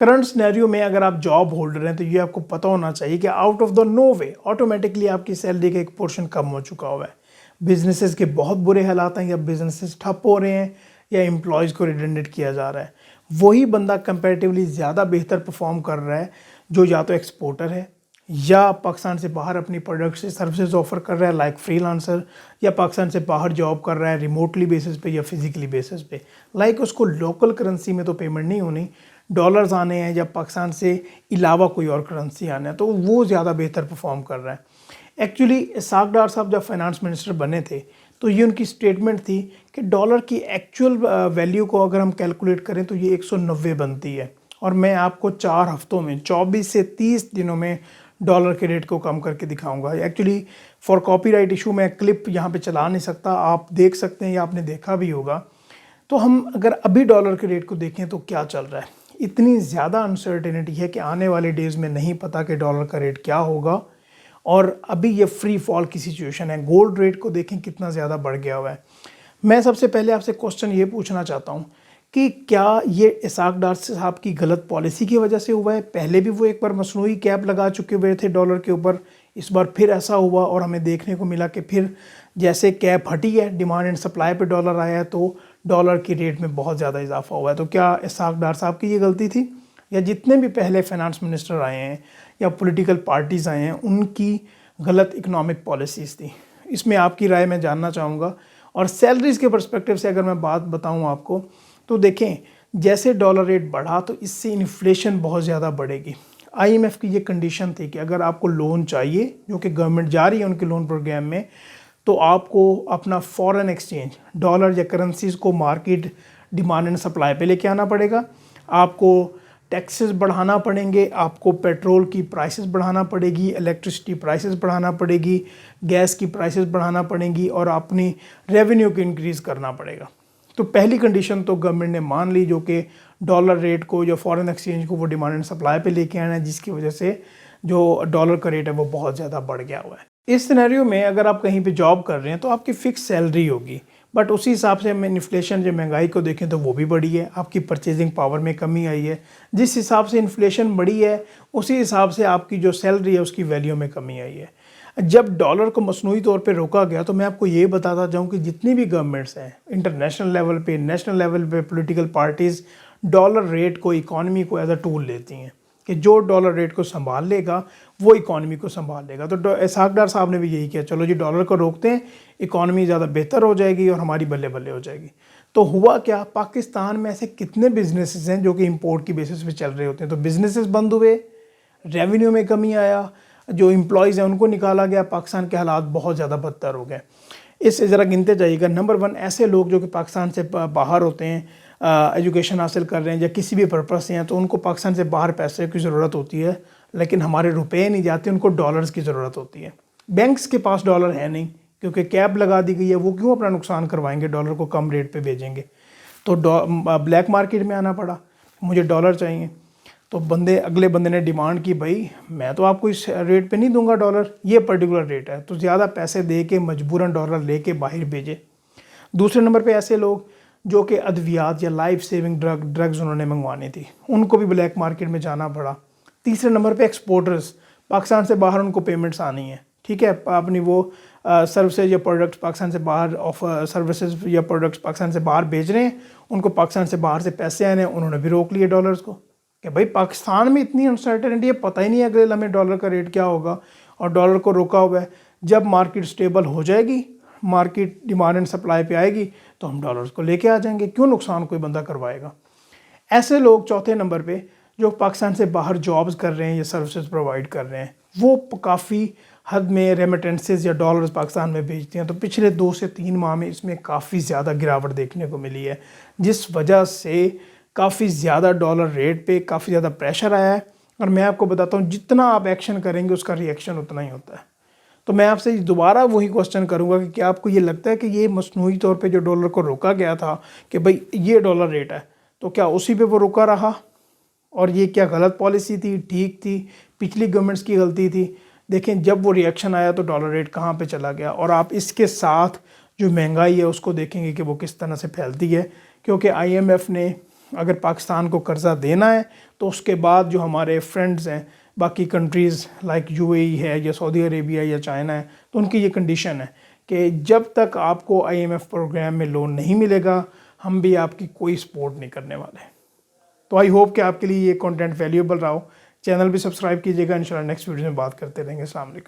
Current scenario में अगर आप जॉब होल्डर हैं तो ये आपको पता होना चाहिए कि out of the no way automatically आपकी सैलरी का एक पोर्शन कम हो चुका हुआ है। बिजनेसेस के बहुत बुरे हालात हैं, या बिजनेसेस ठप हो रहे हैं, या एम्प्लॉयज़ को रिडेंडेंट किया जा रहा है। वही बंदा कंपैरेटिवली ज़्यादा बेहतर परफॉर्म कर रहा है जो या तो एक्सपोर्टर है, या पाकिस्तान से बाहर अपनी प्रोडक्ट्स सर्विसेज ऑफर कर रहा है लाइक फ्रीलांसर, या पाकिस्तान से बाहर जॉब कर रहा है रिमोटली बेसिस पे या फिजिकली बेसिस पे। लाइक उसको लोकल करेंसी में तो पेमेंट नहीं होनी, डॉलर्स आने हैं या पाकिस्तान से अलावा कोई और करेंसी आना है, तो वो ज़्यादा बेहतर परफॉर्म कर रहा है। एक्चुअली इसाक डार साहब जब फाइनेंस मिनिस्टर बने थे तो ये उनकी स्टेटमेंट थी कि डॉलर की एक्चुअल वैल्यू को अगर हम कैलकुलेट करें तो ये 190 बनती है, और मैं आपको 4 हफ्तों में 24 से 30 दिनों में डॉलर के रेट को कम करके दिखाऊंगा। एक्चुअली फॉर कॉपीराइट इशू मैं क्लिप यहाँ पे चला नहीं सकता, आप देख सकते हैं या आपने देखा भी होगा। तो हम अगर अभी डॉलर के रेट को देखें तो क्या चल रहा है, इतनी ज़्यादा अनसर्टेनिटी है कि आने वाले डेज़ में नहीं पता कि डॉलर का रेट क्या होगा, और अभी ये फ्री फॉल की सिचुएशन है। गोल्ड रेट को देखें कितना ज़्यादा बढ़ गया हुआ है। मैं सबसे पहले आपसे क्वेश्चन ये पूछना चाहता हूँ कि क्या ये इसाक डार साहब की गलत पॉलिसी की वजह से हुआ है? पहले भी वो एक बार मसनूई कैप लगा चुके हुए थे डॉलर के ऊपर, इस बार फिर ऐसा हुआ और हमें देखने को मिला कि फिर जैसे कैप हटी है, डिमांड एंड सप्लाई पे डॉलर आया है, तो डॉलर की रेट में बहुत ज़्यादा इजाफा हुआ है। तो क्या इसाक डार साहब की ये गलती थी, या जितने भी पहले फाइनेंस मिनिस्टर आए हैं या पॉलिटिकल पार्टीज़ आए हैं उनकी गलत इकोनॉमिक पॉलिसीज़ थी? इसमें आपकी राय मैं जानना चाहूँगा। और सैलरीज़ के पर्सपेक्टिव से अगर मैं बात बताऊँ आपको, तो देखें जैसे डॉलर रेट बढ़ा तो इससे इन्फ्लेशन बहुत ज़्यादा बढ़ेगी। आईएमएफ की ये कंडीशन थी कि अगर आपको लोन चाहिए, जो कि गवर्नमेंट जा रही है उनके लोन प्रोग्राम में, तो आपको अपना फॉरेन एक्सचेंज डॉलर या करेंसीज को मार्केट डिमांड एंड सप्लाई पे लेके आना पड़ेगा, आपको टैक्सेस बढ़ाना पड़ेंगे, आपको पेट्रोल की प्राइसेस बढ़ाना पड़ेगी, इलेक्ट्रिसिटी प्राइसेस बढ़ाना पड़ेगी, गैस की प्राइसेस बढ़ाना पड़ेंगी, और अपनी रेवेन्यू को इंक्रीज़ करना पड़ेगा। तो पहली कंडीशन तो गवर्नमेंट ने मान ली, जो कि डॉलर रेट को, जो फॉरेन एक्सचेंज को वो डिमांड एंड सप्लाई पे लेके आना है, जिसकी वजह से जो डॉलर का रेट है वो बहुत ज़्यादा बढ़ गया हुआ है। इस सिनेरियो में अगर आप कहीं पे जॉब कर रहे हैं तो आपकी फ़िक्स सैलरी होगी, बट उसी हिसाब से हमें इन्फ्लेशन, जो महंगाई को देखें तो वो भी बढ़ी है, आपकी परचेजिंग पावर में कमी आई है। जिस हिसाब से इन्फ्लेशन बढ़ी है उसी हिसाब से आपकी जो सैलरी है उसकी वैल्यू में कमी आई है। जब डॉलर को मसनूई तौर पे रोका गया तो मैं आपको ये बताता जाऊँ कि जितनी भी गवर्नमेंट्स हैं इंटरनेशनल लेवल पे, नेशनल लेवल पे, पॉलिटिकल पार्टीज़ डॉलर रेट को, इकॉनमी को एज अ टूल लेती हैं कि जो डॉलर रेट को संभाल लेगा वो इकॉनमी को संभाल लेगा। तो इसाक डार साहब ने भी यही किया, चलो जी डॉलर को रोकते हैं, इकॉनमी ज़्यादा बेहतर हो जाएगी और हमारी बल्ले बल्ले हो जाएगी। तो हुआ क्या, पाकिस्तान में ऐसे कितने बिजनेसेस हैं जो कि इंपोर्ट की बेसिस पे चल रहे होते हैं, तो बिजनेसेस बंद हुए, रेवेन्यू में कमी आया, जो एम्प्लॉयज़ हैं उनको निकाला गया, पाकिस्तान के हालात बहुत ज़्यादा बदतर हो गए। इससे ज़रा गिनते जाइएगा। नंबर 1 ऐसे लोग जो कि पाकिस्तान से बाहर होते हैं, एजुकेशन हासिल कर रहे हैं या किसी भी पर्पज़ से हैं, तो उनको पाकिस्तान से बाहर पैसे की ज़रूरत होती है, लेकिन हमारे रुपए नहीं जाते, उनको डॉलर्स की ज़रूरत होती है। बैंक्स के पास डॉलर है नहीं क्योंकि कैप लगा दी गई है, वो क्यों अपना नुकसान करवाएंगे, डॉलर को कम रेट पे भेजेंगे। तो ब्लैक मार्केट में आना पड़ा, मुझे डॉलर चाहिए। तो अगले बंदे ने डिमांड की, भाई मैं तो आपको इस रेट पे नहीं दूंगा डॉलर, ये पर्टिकुलर रेट है, तो ज़्यादा पैसे दे के मजबूरन डॉलर लेके बाहर भेजे। दूसरे नंबर पे ऐसे लोग जो कि अद्वियात या लाइफ सेविंग ड्रग्स उन्होंने मंगवानी थी, उनको भी ब्लैक मार्केट में जाना पड़ा। तीसरे नंबर पे एक्सपोर्टर्स, पाकिस्तान से बाहर उनको पेमेंट्स आनी है, ठीक है, अपनी वो सर्विसेज या प्रोडक्ट्स पाकिस्तान से बाहर सर्विसेज या प्रोडक्ट्स पाकिस्तान से बाहर भेज रहे हैं, उनको पाकिस्तान से बाहर से पैसे आने हैं, उन्होंने भी रोक लिए डॉलर्स को कि भाई पाकिस्तान में इतनी अनसर्टेनिटी है, पता ही नहीं अगले लम्हे डॉलर का रेट क्या होगा, और डॉलर को रोका हुआ है। जब मार्केट स्टेबल हो जाएगी, मार्केट डिमांड एंड सप्लाई पे आएगी, तो हम डॉलर्स को लेके आ जाएंगे, क्यों नुकसान कोई बंदा करवाएगा। ऐसे लोग चौथे नंबर पे जो पाकिस्तान से बाहर जॉब्स कर रहे हैं या सर्विसेज प्रोवाइड कर रहे हैं, वो काफ़ी हद में रेमिटेंसेस या डॉलर्स पाकिस्तान में भेजते हैं। तो पिछले 2 से 3 माह में इसमें काफ़ी ज़्यादा गिरावट देखने को मिली है, जिस वजह से काफ़ी ज़्यादा डॉलर रेट पे काफ़ी ज़्यादा प्रेशर आया है। और मैं आपको बताता हूँ, जितना आप एक्शन करेंगे उसका रिएक्शन उतना ही होता है। तो मैं आपसे दोबारा वही क्वेश्चन करूंगा कि क्या आपको ये लगता है कि ये मसनूई तौर पे जो डॉलर को रोका गया था कि भाई ये डॉलर रेट है, तो क्या उसी पे वो रुका रहा, और ये क्या गलत पॉलिसी थी, ठीक थी, पिछली गवर्नमेंट्स की गलती थी? देखें जब वो रिएक्शन आया तो डॉलर रेट कहाँ पे चला गया, और आप इसके साथ जो महंगाई है उसको देखेंगे कि वो किस तरह से फैलती है। क्योंकि IMF ने अगर पाकिस्तान को कर्ज़ा देना है तो उसके बाद जो हमारे फ्रेंड्स हैं बाकी कंट्रीज़ लाइक यूएई है या सऊदी अरेबिया या चाइना है, तो उनकी ये कंडीशन है कि जब तक आपको आईएमएफ प्रोग्राम में लोन नहीं मिलेगा हम भी आपकी कोई सपोर्ट नहीं करने वाले। तो आई होप कि आपके लिए ये कंटेंट वैल्यूएबल रहा हो। चैनल भी सब्सक्राइब कीजिएगा। इंशाल्लाह नेक्स्ट वीडियो में बात करते रहेंगे। अस्सलाम वालेकुम।